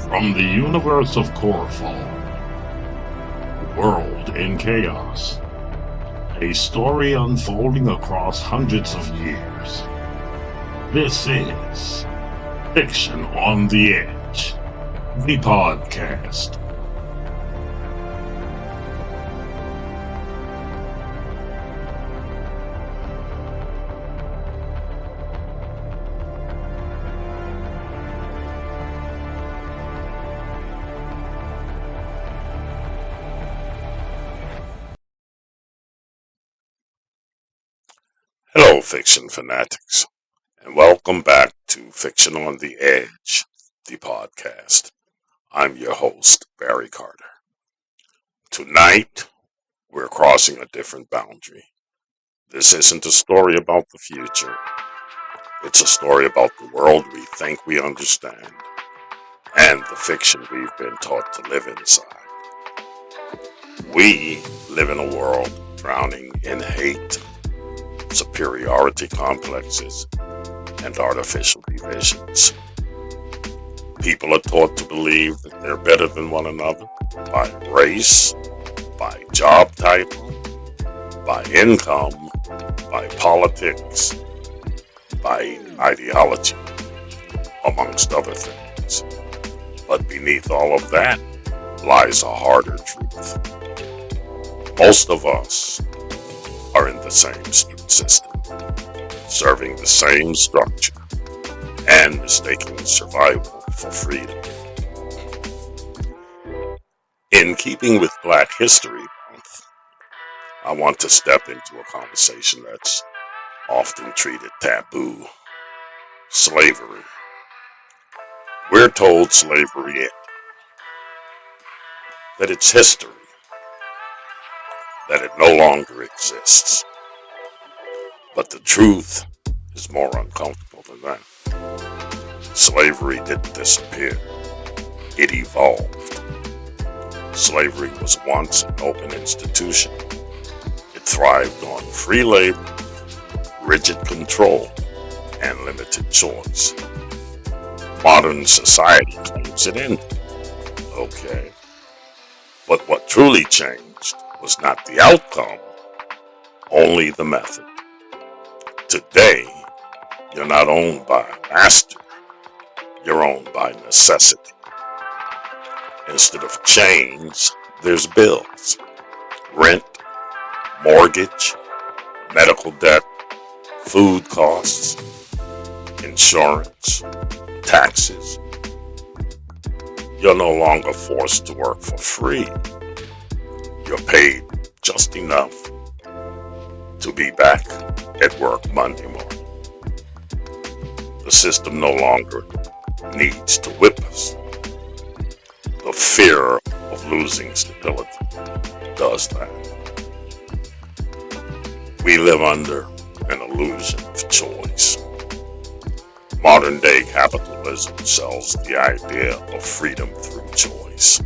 From the universe of Corfall, World in Chaos, a story unfolding across hundreds of years. This is Fiction on the Edge, the podcast. Hello, fiction fanatics, and welcome back to Fiction on the Edge, the podcast. I'm your host, Barrie Carter. Tonight, we're crossing a different boundary. This isn't a story about the future. It's a story about the world we think we understand and the fiction we've been taught to live inside. We live in a world drowning in hate, superiority complexes, and artificial divisions. People are taught to believe that they're better than one another by race, by job title, by income, by politics, by ideology, amongst other things. But beneath all of that lies a harder truth. Most of us are in the same system, serving the same structure, and mistaking survival for freedom. In keeping with Black History Month, I want to step into a conversation that's often treated taboo: slavery. We're told slavery ended, that it's history, that it no longer exists. But the truth is more uncomfortable than that. Slavery didn't disappear. It evolved. Slavery was once an open institution. It thrived on free labor, rigid control, and limited choice. Modern society claims it ended. Okay. But what truly changed was not the outcome, only the method. Today, you're not owned by a master, you're owned by necessity. Instead of chains, there's bills: rent, mortgage, medical debt, food costs, insurance, taxes. You're no longer forced to work for free. You're paid just enough to be back at work Monday morning. The system no longer needs to whip us. The fear of losing stability does that. We live under an illusion of choice. Modern day capitalism sells the idea of freedom through choice.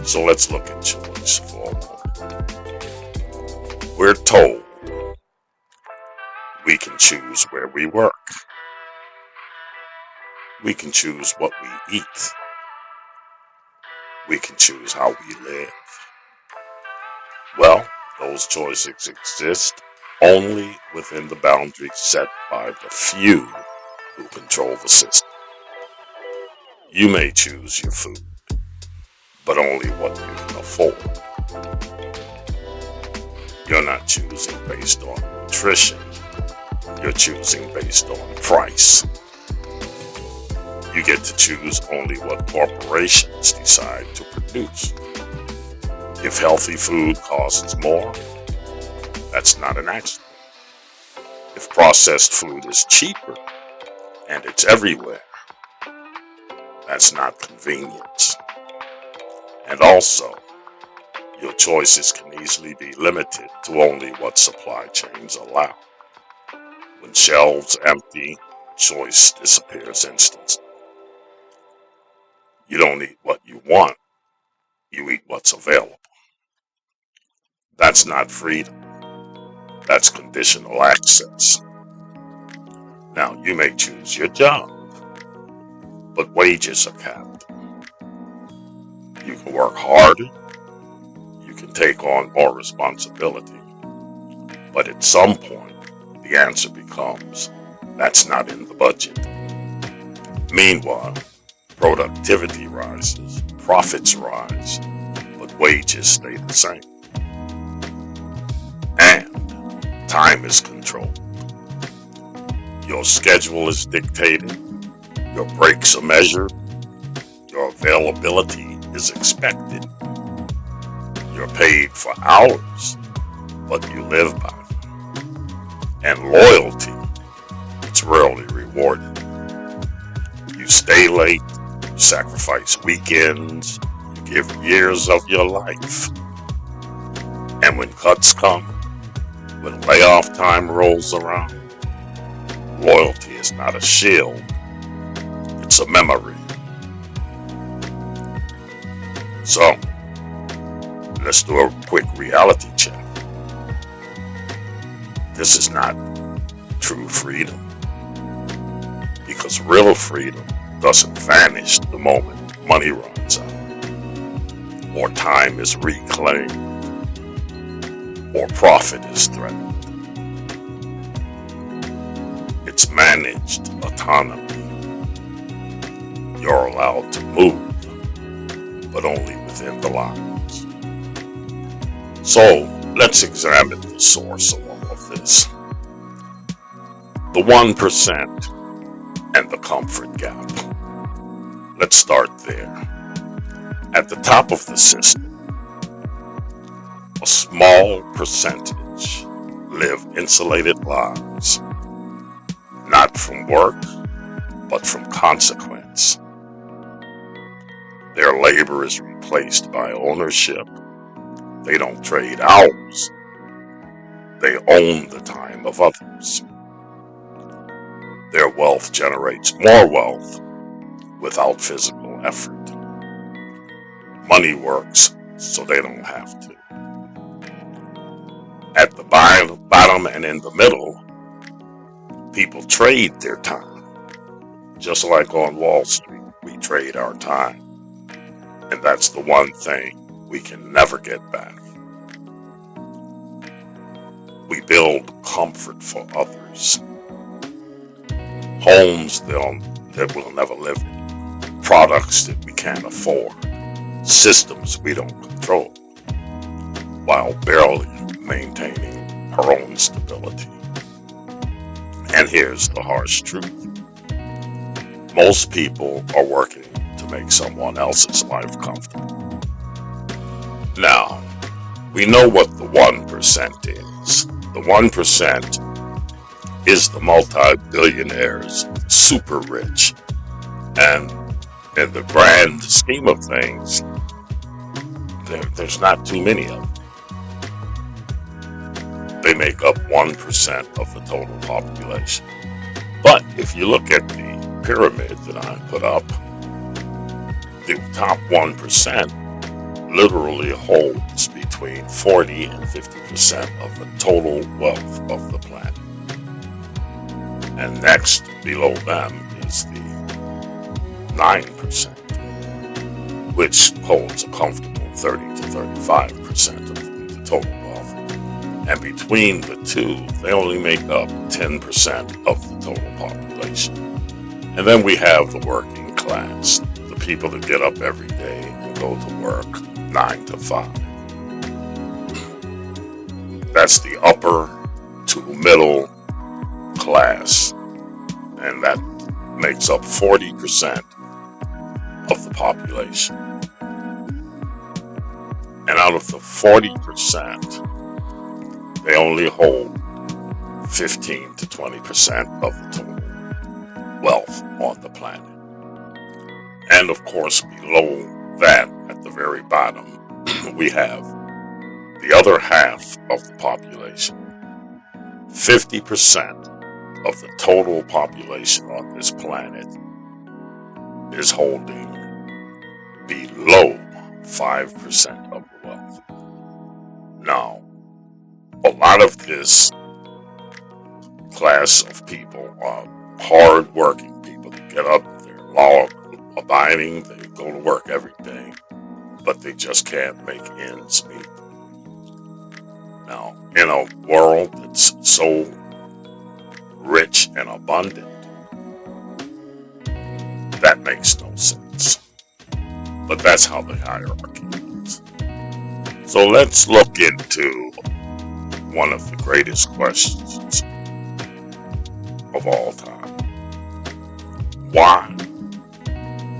So let's look at choice for a moment. We're told we can choose where we work. We can choose what we eat. We can choose how we live. Well, those choices exist only within the boundaries set by the few who control the system. You may choose your food, but only what you can afford. You're not choosing based on nutrition. You're choosing based on price. You get to choose only what corporations decide to produce. If healthy food costs more, that's not an accident. If processed food is cheaper, and it's everywhere, that's not convenience. And also, your choices can easily be limited to only what supply chains allow. When shelves empty, choice disappears instantly. You don't eat what you want, you eat what's available. That's not freedom, that's conditional access. Now, you may choose your job, but wages are capped. You can work harder, you can take on more responsibility, but at some point, the answer becomes, that's not in the budget. Meanwhile, productivity rises, profits rise, but wages stay the same. And time is controlled. Your schedule is dictated, your breaks are measured, your availability is expected. You're paid for hours, but you live by them. And loyalty, it's rarely rewarded. You stay late, you sacrifice weekends, you give years of your life. And when cuts come, when layoff time rolls around, loyalty is not a shield, it's a memory. So, let's do a quick reality check. This is not true freedom, because real freedom doesn't vanish the moment money runs out, or time is reclaimed, or profit is threatened. It's managed autonomy. You're allowed to move, but only within the lines. So, let's examine the source of all of this. The 1% and the comfort gap. Let's start there. At the top of the system, a small percentage live insulated lives, not from work, but from consequence. Their labor is replaced by ownership. They don't trade hours. They own the time of others. Their wealth generates more wealth without physical effort. Money works so they don't have to. At the bottom and in the middle, people trade their time. Just like on Wall Street, we trade our time. And that's the one thing we can never get back. We build comfort for others. Homes that we'll never live in. Products that we can't afford. Systems we don't control. While barely maintaining our own stability. And here's the harsh truth. Most people are working to make someone else's life comfortable. Now, we know what the 1% is. The 1% is the multi-billionaires, super rich. And in the grand scheme of things, there's not too many of them. They make up 1% of the total population. But if you look at the pyramid that I put up, the top 1% literally holds between 40 and 50% of the total wealth of the planet. And next below them is the 9%, which holds a comfortable 30 to 35% of the total wealth. And between the two, they only make up 10% of the total population. And then we have the working class, the people that get up every day and go to work 9 to 5. That's the upper to middle class, and that makes up 40% of the population. And out of the 40%, they only hold 15 to 20% of the total wealth on the planet. And of course, below that, at the very bottom, we have the other half of the population. 50% of the total population on this planet is holding below 5% of the wealth. Now, a lot of this class of people are hard-working people that get up, they're law-abiding, they go to work every day. but they just can't make ends meet. Now, in a world that's so rich and abundant, that makes no sense. But that's how the hierarchy is. So let's look into one of the greatest questions of all time. Why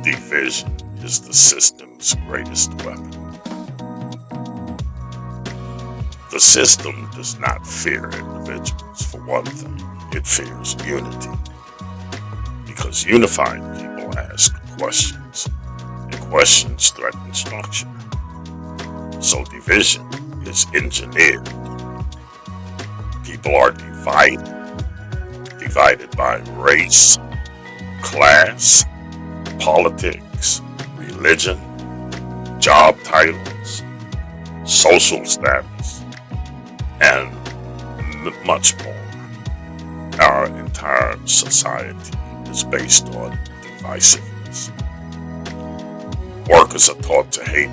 division is the system's greatest weapon? The system does not fear individuals, for one thing. It fears unity. Because unified people ask questions, and questions threaten structure. So division is engineered. People are divided by race, class, politics, religion, job titles, social status, and much more. Our entire society is based on divisiveness. Workers are taught to hate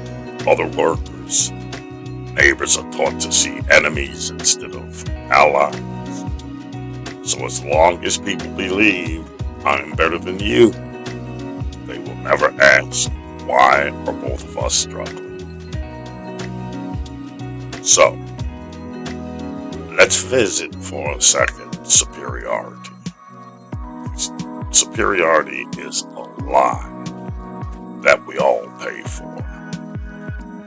other workers. Neighbors are taught to see enemies instead of allies. So as long as people believe I'm better than you, they will never ask, why are both of us struggling? So, let's visit for a second superiority. Superiority is a lie that we all pay for.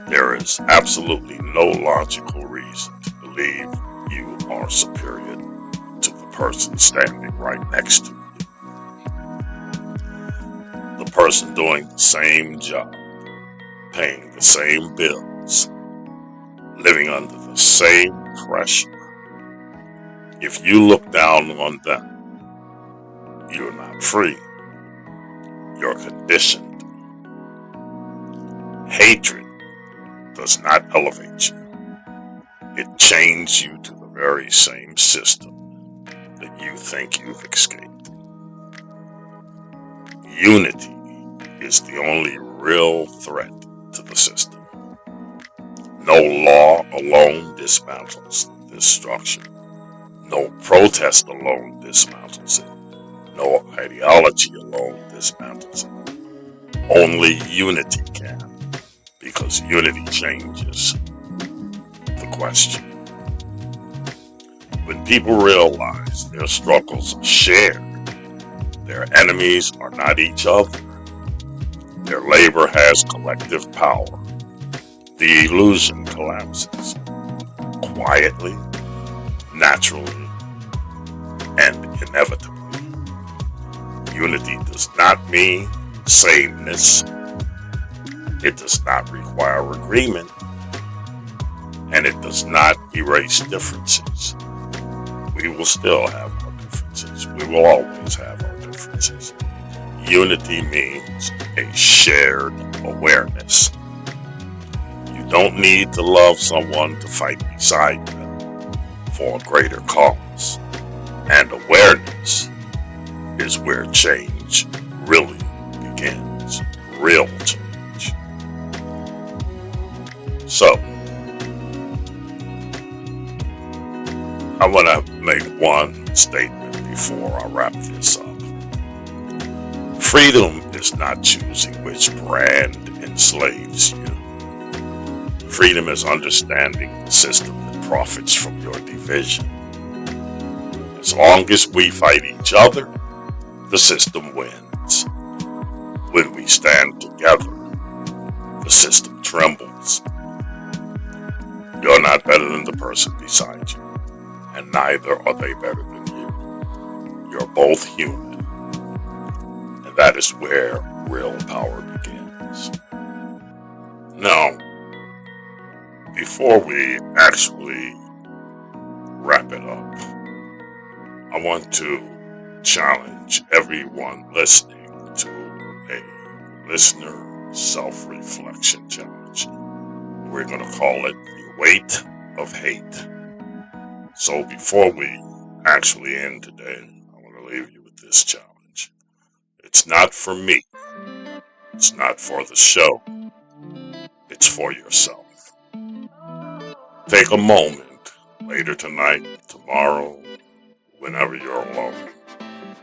There is absolutely no logical reason to believe you are superior to the person standing right next to you. The person doing the same job, paying the same bills, living under the same pressure. If you look down on them, you're not free. You're conditioned. Hatred does not elevate you. It chains you to the very same system that you think you've escaped. Unity is the only real threat to the system. No law alone dismantles this structure. No protest alone dismantles it. No ideology alone dismantles it. Only unity can, because unity changes the question. When people realize their struggles are shared, their enemies are not each other, their labor has collective power, the illusion collapses quietly, naturally, and inevitably. Unity does not mean sameness. It does not require agreement, and it does not erase differences. We will still have our differences. We will always have our differences. Unity means a shared awareness. You don't need to love someone to fight beside them for a greater cause. And awareness is where change really begins. Real change. So, I want to make one statement before I wrap this up. Freedom is not choosing which brand enslaves you. Freedom is understanding the system that profits from your division. As long as we fight each other, the system wins. When we stand together, the system trembles. You're not better than the person beside you, and neither are they better than you. You're both human, and that is where real power begins. Now, before we actually wrap it up, I want to challenge everyone listening to a listener self-reflection challenge. We're going to call it the weight of hate. So before we actually end today, I want to leave you with this challenge. It's not for me. It's not for the show. It's words for yourself. Take a moment later tonight, tomorrow, whenever you're alone,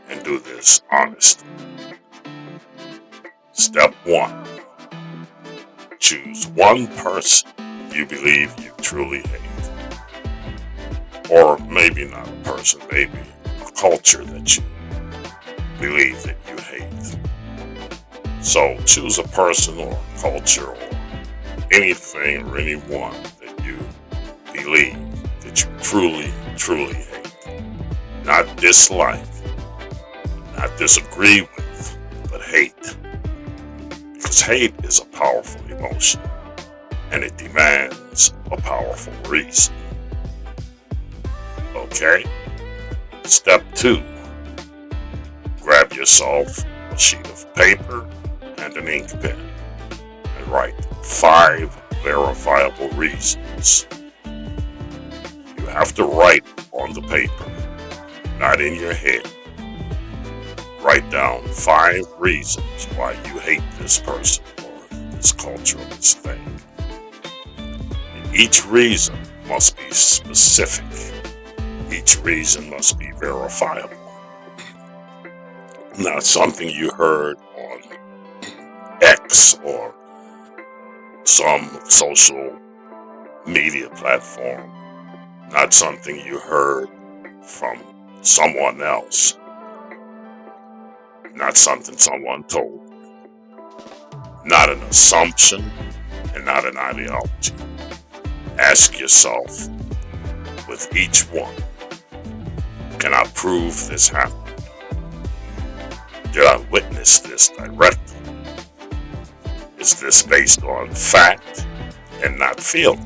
and do this honestly. Step 1. Choose one person you believe you truly hate. Or maybe not a person, maybe a culture that you believe that you hate. So choose a person or a culture or anything or anyone that you believe that you truly, truly hate. Not dislike, not disagree with, but hate. Because hate is a powerful emotion, and it demands a powerful reason. Okay? Step 2. Grab yourself a sheet of paper and an ink pen and write 5 verifiable reasons. You have to write on the paper, not in your head. Write down 5 reasons why you hate this person or this culture or this thing. And each reason must be specific. Each reason must be verifiable. Not something you heard on X or some social media platform. Not something you heard from someone else. Not something someone told. Not an assumption and not an ideology. Ask yourself with each one, can I prove this happened? Did I witness this directly? Is this based on fact and not feeling?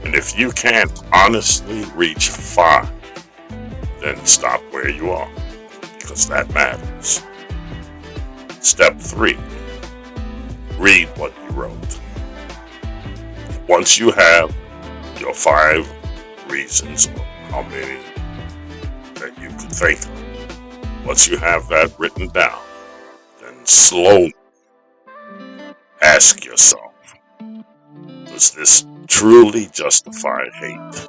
And if you can't honestly reach 5, then stop where you are, because that matters. Step 3. Read what you wrote. Once you have your 5 reasons, or how many that you could think of, once you have that written down, then slowly ask yourself, does this truly justify hate?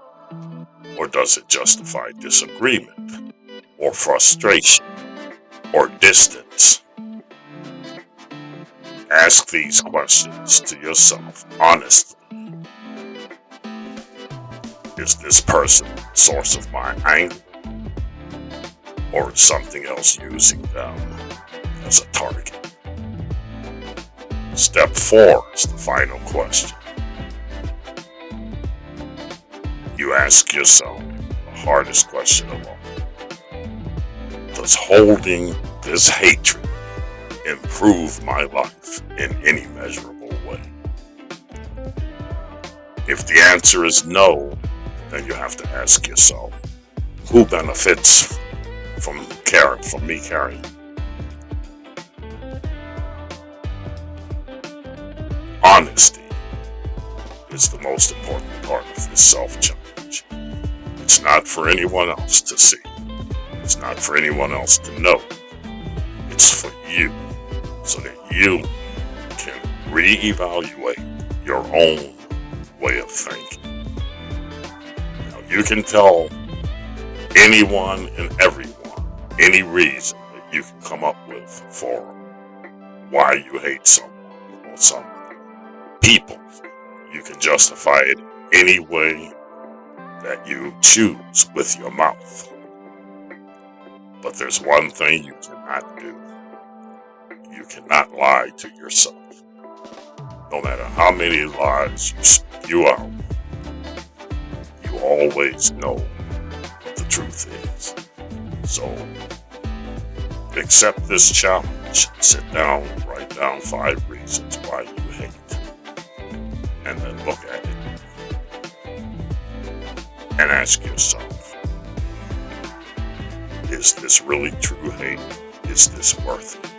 Or does it justify disagreement, or frustration, or distance? Ask these questions to yourself honestly. Is this person the source of my anger? Or is something else using them as a target? Step 4 is the final question. You ask yourself the hardest question of all. Does holding this hatred improve my life in any measurable way? If the answer is no, then you have to ask yourself, who benefits from me carrying? Honesty is the most important part of this self-challenge. It's not for anyone else to see. It's not for anyone else to know. It's for you, so that you can reevaluate your own way of thinking. Now, you can tell anyone and everyone any reason that you can come up with for why you hate someone or some people. You can justify it any way that you choose with your mouth. But there's one thing you cannot do. You cannot lie to yourself. No matter how many lies you spew out, you always know what the truth is. So, accept this challenge. Sit down, write down 5 reasons why you hate. And then look at it. And ask yourself, is this really true hate? Is this worth it?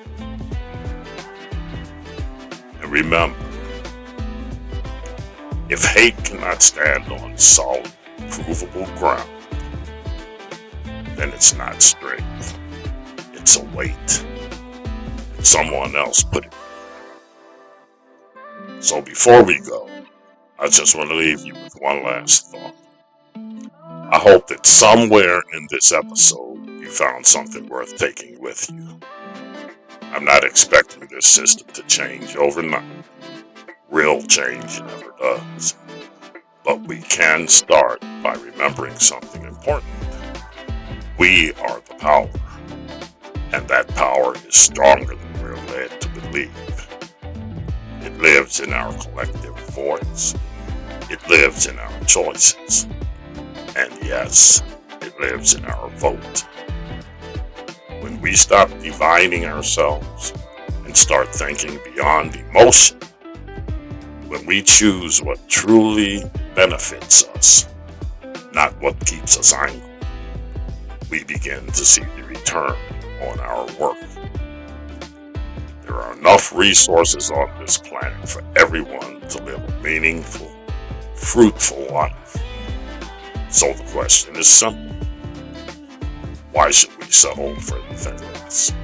And remember, if hate cannot stand on solid, provable ground, then it's not strength. It's a weight. And someone else put it. So before we go, I just want to leave you with one last thought. I hope that somewhere in this episode you found something worth taking with you. I'm not expecting this system to change overnight. Real change never does. But we can start by remembering something important. We are the power, and that power is stronger than we're led to believe. It lives in our collective voice. It lives in our choices. And yes, it lives in our vote. When we stop dividing ourselves and start thinking beyond emotion, when we choose what truly benefits us, not what keeps us angry, we begin to see the return on our work. There are enough resources on this planet for everyone to live a meaningful, fruitful life. So the question is simple. Why should we settle for anything less?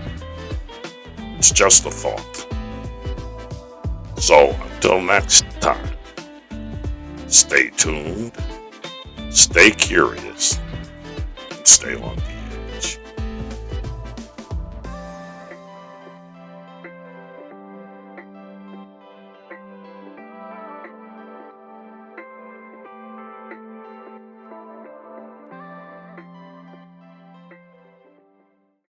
It's just a thought. So until next time, stay tuned, stay curious, and stay on the